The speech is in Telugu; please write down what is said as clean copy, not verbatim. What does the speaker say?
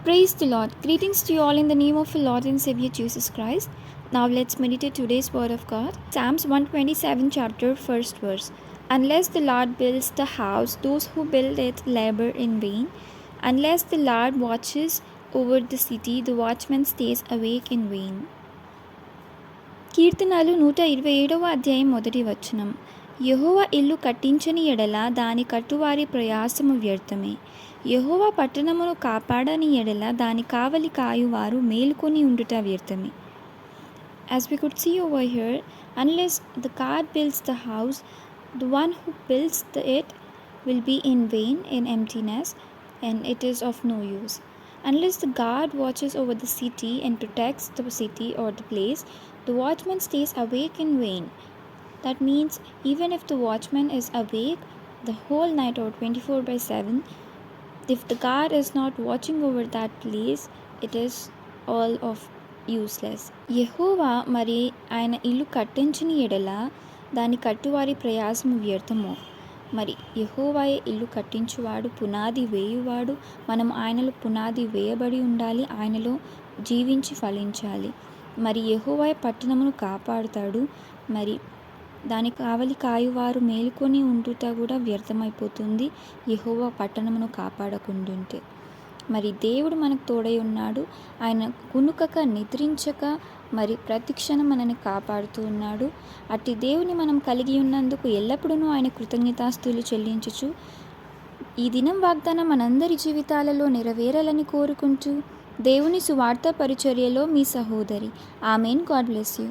Praise the Lord. Greetings to you all in the name of our Lord and Savior Jesus Christ. Now let's meditate today's word of God. Psalms 127 chapter 1st verse. Unless the Lord builds the house, those who build it labor in vain. Unless the Lord watches over the city, the watchman stays awake in vain. కీర్తనలు 127వ అధ్యాయం మొదటి వచనం. యెహోవా ఇల్లు కట్టించని ఎడల దాని కట్టువారి ప్రయాసము వ్యర్థమే. యెహోవా పట్టణమును కాపాడని ఎడల దాని కావలి కాయువారు మేలుకొని ఉండుట వ్యర్థమే. As we could see over here, unless the God builds the house, the one who builds it will be in vain, in emptiness, and it is of no use. Unless the God watches over the city and protects the city or the place, the watchman stays awake in vain. That means even if the watchman is awake the whole night or 24/7, if the God is not watching over that place, it is all of useless. Jehovah మరి ఆయన ఇల్లు కట్టించని ఎడల దాని కట్టువారి ప్రయాసము వ్యర్థము. మరి యెహోవాయే ఇల్లు కట్టించువాడు, పునాది వేయువాడు. మనం ఆయనలో పునాది వేయబడి ఉండాలి, ఆయనలో జీవించి ఫలించాలి. మరి యెహోవాయే పట్టణమును కాపాడుతాడు. మరి దాని కావలి కాయువారు మేలుకొని ఉండుట కూడా వ్యర్థమైపోతుంది యెహోవా పట్టణమును కాపాడకుండుంటే. మరి దేవుడు మనకు తోడై ఉన్నాడు. ఆయన కునుకక నిద్రించక మరి ప్రతిక్షణం మనల్ని కాపాడుతూ ఉన్నాడు. అట్టి దేవుని మనం కలిగి ఉన్నందుకు ఎల్లప్పుడూ ఆయన కృతజ్ఞతాస్తుతులు చెల్లించుచు ఈ దినం వాగ్దానం మనందరి జీవితాలలో నెరవేరాలని కోరుకుంటూ దేవుని సువార్త పరిచర్యలో మీ సహోదరి. ఆమెన్. God bless you.